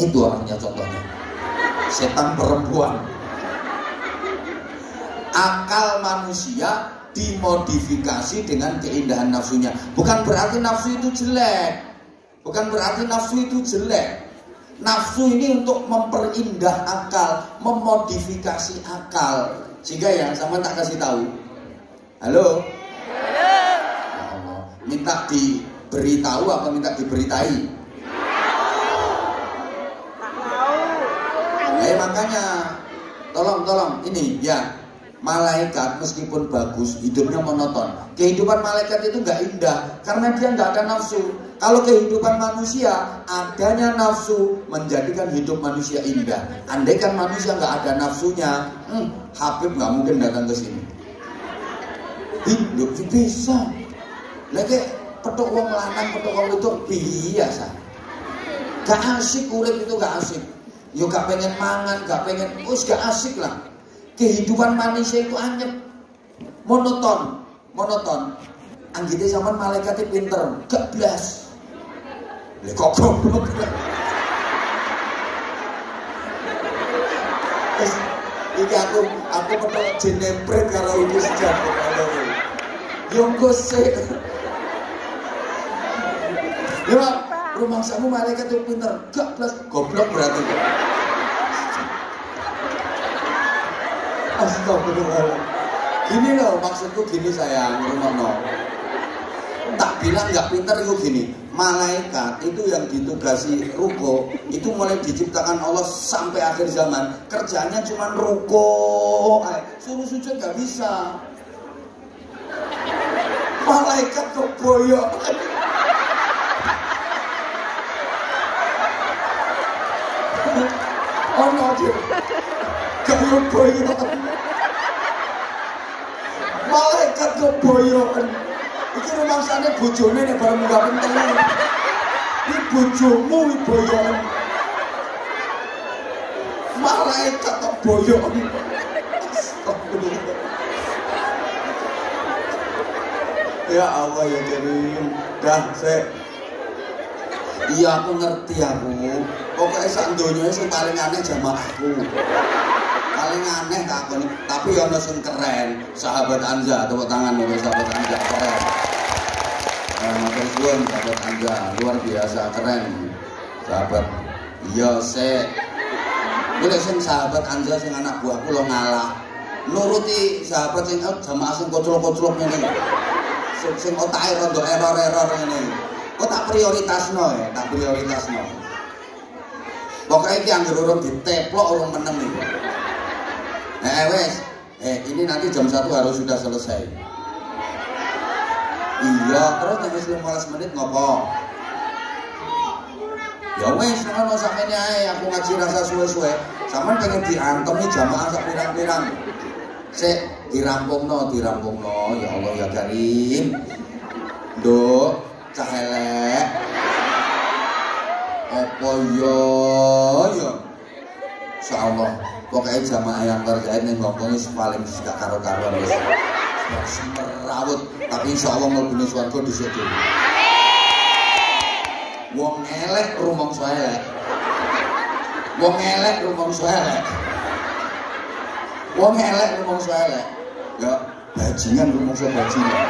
Itu orangnya contohnya. Setan perempuan. Akal manusia dimodifikasi dengan keindahan nafsunya. Bukan berarti nafsu itu jelek. Bukan berarti nafsu itu jelek. Nafsu ini untuk memperindah akal, memodifikasi akal. Sehingga ya, sama tak kasih tahu. Halo? Halo? Minta diberitahu apa minta diberitai? Makanya tolong ini ya, malaikat meskipun bagus hidupnya monoton. Kehidupan malaikat itu nggak indah karena dia nggak ada nafsu. Kalau kehidupan manusia adanya nafsu menjadikan hidup manusia indah. Andaikan manusia nggak ada nafsunya, Habib nggak mungkin datang ke sini. Hidup bisa. Lagi petuk wong lanang, petuk wong itu biasa. Gak asik urip itu gak asik. Yo gak pengen mangan, gak pengen, gak asik lah. Kehidupan manusia itu anyep, monoton. Anggite zaman malaikatnya pinter, gak blas. Kok goblok. Iki aku petok jenepret karo iki sejak lho. Yo engko sik. Yo rumangsamu malaikat itu pinter, gak blas, goblok berarti. Astagfirullah. Gini loh maksudku, gini sayang, rumono. Tak bilang nggak pinter itu gini. Malaikat itu yang ditugasi ruko, itu mulai diciptakan Allah sampai akhir zaman. Kerjanya cuma ruko, suruh sujud nggak bisa. Malaikat kok boyok. Oh no, gak boyok. Malaikat kok boyok. Iki rumangsane bojone nek bareng munggah penting. Iki bojomu iki boyok. Malaikat kok boyok. Ya Allah ya Karim. Dah, sik. Iya aku ngerti aku. Pokoknya sak donya sing paling aneh jamaahku. Paling aneh takon, tapi ono sing keren. Sahabat Anza, tepuk tangan untuk sahabat Anza, keren. matur suwun sahabat Anja, luar biasa keren. Sahabat iya sik. Kuwi sing sahabat Anja sing anak buahku lo ngalah. Nuruti sahabat sing jamaah sing koclok-koclok ngene. Sing otake rondo error-error ngene. Kok tak prioritasno ya, tak prioritasno. Pokoke iki anggere urung diteplok urung meneng iki. Wes. Ini nanti jam 1 harus sudah selesai. Iya, terus tengis 15 menit ngopo? Ya wes, ngono sampeyan ae aku ngaji rasa suwe-suwe. Sampeyan pengen diantemi jamaah sak pirang-pirang. Sik dirampungno, dirampungno. Ya Allah ya Karim. Nduk, cah elek. Apa ya? Insyaallah. Pokoknya jamaah yang terkait nih ngomongnya paling gak karo-karuan wis. Semerawut, tapi insyaallah mlebune swarga disitu. Wong elek rumangsa elek. Wong elek rumangsa elek. Wong elek rumangsa elek. Ya bajingan rumangsa bajingan.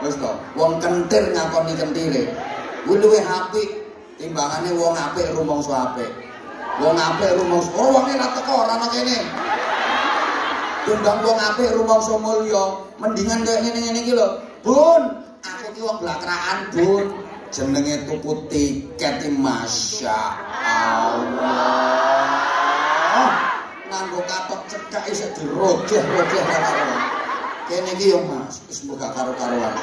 Wis to, wong kentir ngakoni kentire. Kuwi luwih apik timbangane wong apik rumangsa apik. Wong apik rumangsa, oh wonge ra teko ora ana kene. Timbang wong apik rumangsa mulya, mendingan kaya ngene-ngene iki lho. Bun, aku ki wong blakraan, Bun. Jenenge tuku tiket iki Masya Allah. Nganggo katok cekak isih dirojeh-rojeh karo. Kene iki yo Mas, wis mbok karo-karoan.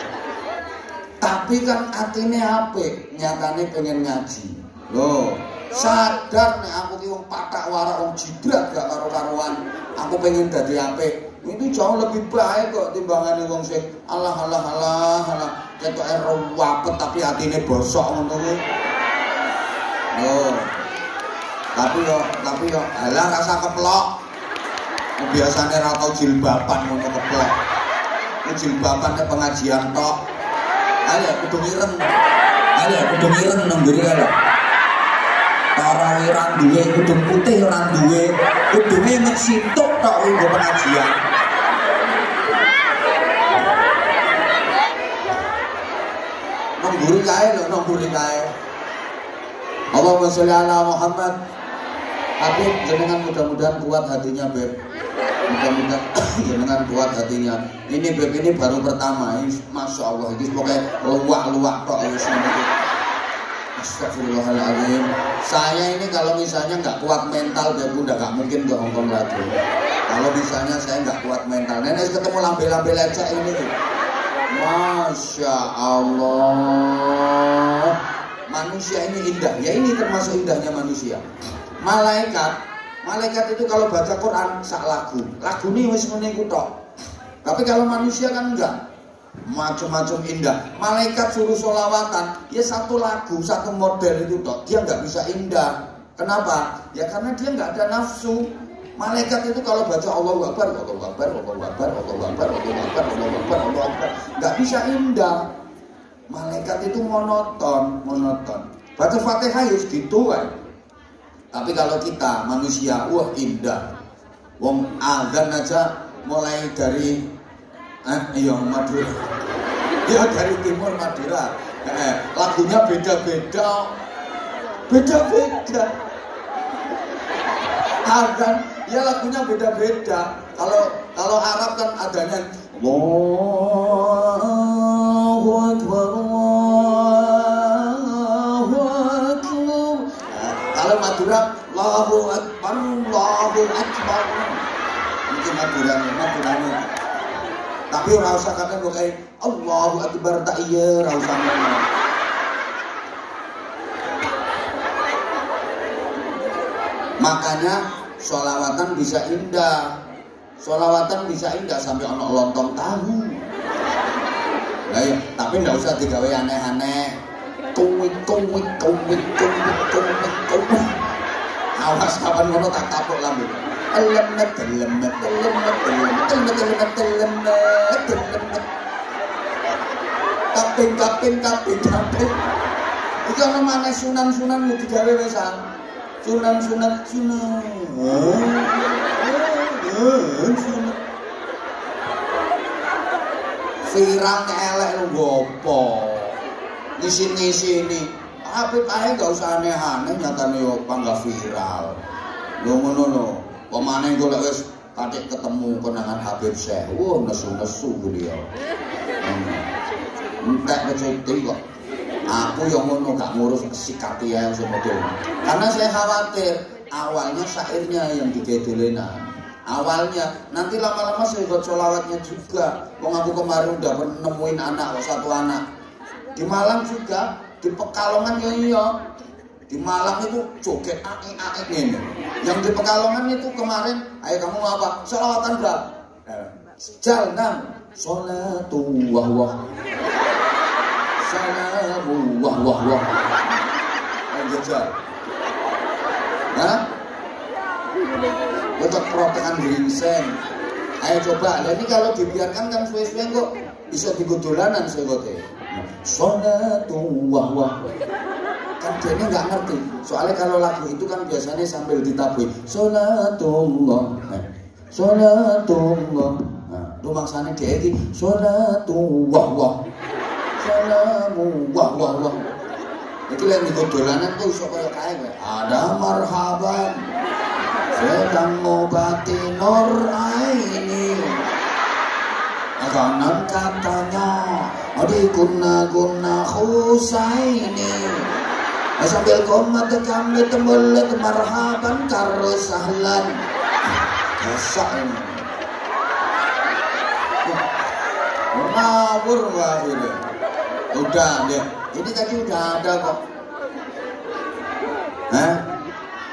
Tapi kan atine apik, nyatane pengen ngaji. Loh, sadar nek aku ki wong patak warak wong jibrat gak karo-karoan. Aku pengen dadi apik. Ini jauh lebih baik kok timbangane wong sing alah ketoke wapet tapi atine bosok ngono kuwi. Loh. Tapi yo alah rasa keplok. Biasane ra tau jilbaban ngono keplok. Ku jilbaban nek pengajian tok. Ayo kudu ireng. Nang mburi lho. Ora duwe kudung putih ora duwe. Kudunge mek situk tok nggo pengajian. Ngguri kae lho, ngguri kae. Allahumma sholli ala Muhammad. Habib jenengan mudah-mudahan kuat hatinya, Beb. Mudah-mudahan jenengan kuat hatinya. Ini Beb ini baru pertama, Masya Allah. Ini pokoknya luwak-luwak tok wis ngono. Astagfirullahaladzim. Saya ini kalau misalnya nggak kuat mental, Beb udah nggak mungkin ke Hongkong lagi. Kalau misalnya saya nggak kuat mental, nenek ketemu lambe-lambe lecek ini. Masya Allah. Manusia ini indah. Ya ini termasuk indahnya manusia. Malaikat itu kalau baca Quran sak lagu. Lagu ini wis ngene iku tok. Tapi kalau manusia kan enggak. Macam-macam indah. Malaikat suruh sholawatan, ya satu lagu, satu model itu tok. Dia nggak bisa indah. Kenapa? Ya karena dia nggak ada nafsu. Malaikat itu kalau baca Allahu Akbar, Allahu Akbar, Allahu Akbar, Allahu Akbar, Allahu Akbar, Allahu Akbar, Allahu Akbar, nggak bisa indah. Malaikat itu monoton. Baca Fatihah ya gitu kan. Tapi kalau kita manusia, wah indah. Wong azan aja mulai dari Madura. Ya dari timur Madura. Lagunya beda-beda. Azan ya lagunya beda-beda. Kalau Arab kan adanya Allahu Akbar, Allahu Akbar. Kalau Madura Allahu Akbar, Allahu Akbar. Mungkin Maduranya. Tapi ora usah kata kok kayak Allahu Akbar tak iya ora usah. Makanya sholawatan bisa indah. Sholawatan bisa indah sampai ono lontong tahu. Nah, ya, tapi nggak usah digawe aneh-aneh. Tuwik. Awas kapan ngono tak tapuk lambe. Lemet. Kaping. Iki ana maneh sunan-sunan yo digawe wesan. Sunan. Viral elek lho gopo. ngisi ini. Apik ae gak usah aneh-aneh nyatane yo panggah viral. Lho ngono lho. Pemane engko lek wis katik ketemu konangan Habib Syekh. Wah, nesu-nesu beliau. Entek keceti kok. Aku yang ngono gak ngurus sikati ae sing model. Karena saya khawatir awalnya syairnya yang digedolenan. Awalnya, nanti lama-lama saya buat sholawatnya juga. Wong aku kemarin udah nemuin anak, satu anak. Di Malang juga, di Pekalongan ya iya. Di Malang itu joget aek-aek ini. Yang di Pekalongan itu kemarin, ayo kamu mau apa? Sholawatan berapa? Jalan, sholatu wah. Salamu wah. Lanjut. Hah? Kocok protekan gingseng. Ayo coba. Jadi kalau dibiarkan kan suwe-suwe kok bisa digudulanan segote. Sholatu wah. Kan dia nggak ngerti. Soalnya kalau lagu itu kan biasanya sambil ditabui. Sholatullah. Sholatullah. Nah, itu maksudnya dia itu sholatu wah. Salamu wah. Itu yang digudulanan tuh iso kaya kae. Ada marhaban. Sedang ngobati nur aini. Kanan katanya di guna khusaini. Sambil komat kami tembelet marhaban karo sahlan. Masak ini ngawur wahid. Udah deh, ini tadi udah ada kok. Hah?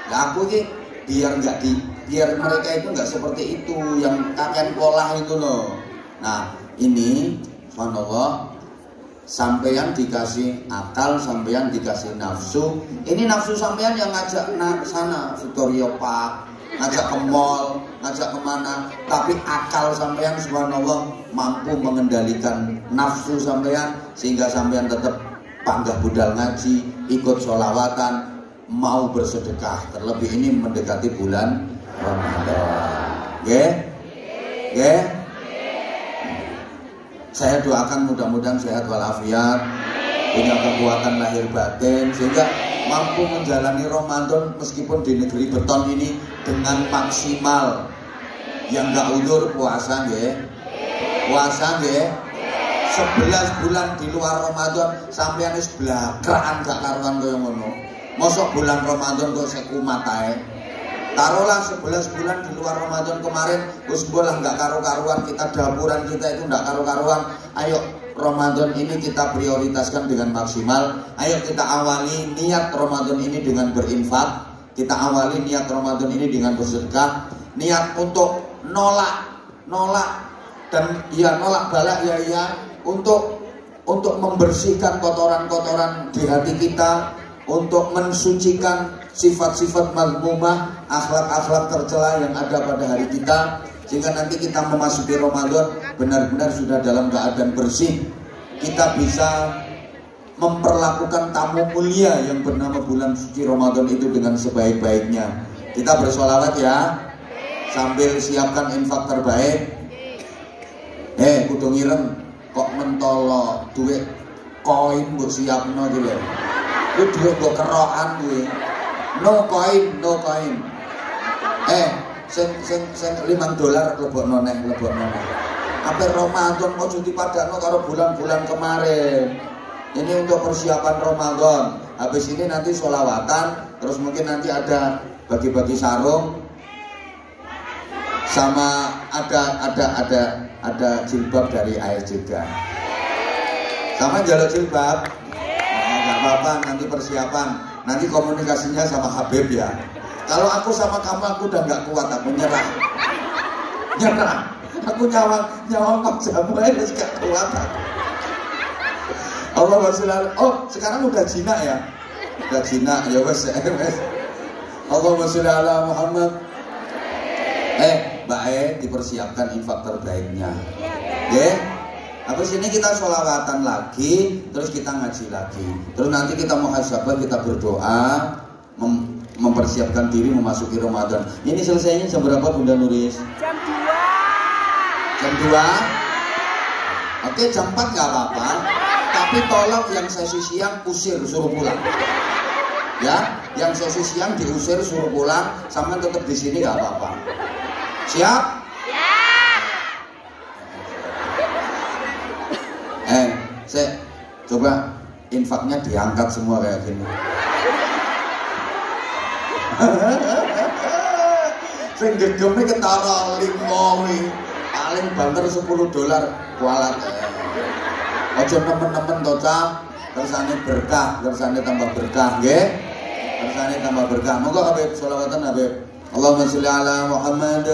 Nah, aku ini biar mereka itu nggak seperti itu yang kakek pola itu loh. Nah ini subhanallah, sampeyan dikasih akal, sampeyan dikasih nafsu. Ini nafsu sampeyan yang ngajak sana Victoria Park, ngajak ke mall, ngajak kemana. Tapi akal sampeyan subhanallah mampu mengendalikan nafsu sampeyan sehingga sampeyan tetap panggah budal ngaji, ikut sholawatan, mau bersedekah, terlebih ini mendekati bulan Ramadan. Saya doakan mudah-mudahan sehat walafiat, punya kekuatan lahir batin sehingga mampu menjalani Ramadan meskipun di negeri beton ini dengan maksimal. Yang gak udur puasa nggih. 11 bulan di luar Ramadan sampeyan wis blakrakan gak karuan kaya ngono. Mosok bulan Ramadan kok sekumat ae. Taruhlah 11 bulan di luar Ramadan kemarin wis bola nggak karu-karuan, kita dapuran kita itu nggak karu-karuan. Ayo Ramadan ini kita prioritaskan dengan maksimal. Ayo kita awali niat Ramadan ini dengan berinfak. Kita awali niat Ramadan ini dengan bersedekah. Niat untuk nolak dan ya nolak balak ya untuk membersihkan kotoran-kotoran di hati kita, untuk mensucikan sifat-sifat mazmumah, akhlak-akhlak tercela yang ada pada hari kita, sehingga nanti kita memasuki Ramadan benar-benar sudah dalam keadaan bersih. Kita bisa memperlakukan tamu mulia yang bernama bulan suci Ramadan itu dengan sebaik-baiknya. Kita bersolawat ya, sambil siapkan infak terbaik. Kudu ngireng kok mentolo duit koin mbok siapno iki lho. Ku duit mbok kerokan kuwi. No coin. Sing $5 lebokno neh. Ape Ramadan ojo dipadakno karo bulan-bulan kemarin. Ini untuk persiapan Ramadan. Habis ini nanti sholawatan, terus mungkin nanti ada bagi-bagi sarung, sama ada jilbab dari air juga. Sama jalur jilbab. Nah, nggak apa-apa, nanti persiapan. Nanti komunikasinya sama Habib ya. Kalau aku sama kamu aku udah nggak kuat, aku nyerah. Aku nyawang jamu aja nggak kuat. Allah bersilalah. Oh sekarang udah jinak ya? Udah jinak ya wes. Allah bersilalah Muhammad. Mbak dipersiapkan infak terbaiknya. Habis ini kita sholawatan lagi, terus kita ngaji lagi. Terus nanti kita muhasabah, kita berdoa, mempersiapkan diri memasuki Ramadan. Ini selesainya jam berapa Bunda Nuris? Jam 2. Jam 2? Oke, jam 4 nggak apa-apa. Tapi tolong yang sesi siang usir, suruh pulang. Ya, yang sesi siang diusir, suruh pulang. Sama tetap di sini nggak apa-apa. Siap? Saya coba infaknya diangkat semua kayak gini. Sing gegemnya ketara 5 paling banter $10 kualat. Ojo nemen-nemen to Cah, kersane berkah, kersane tambah berkah nggih. Kersane tambah berkah. Monggo Habib sholawatan Habib. Allahumma sholli ala Muhammad.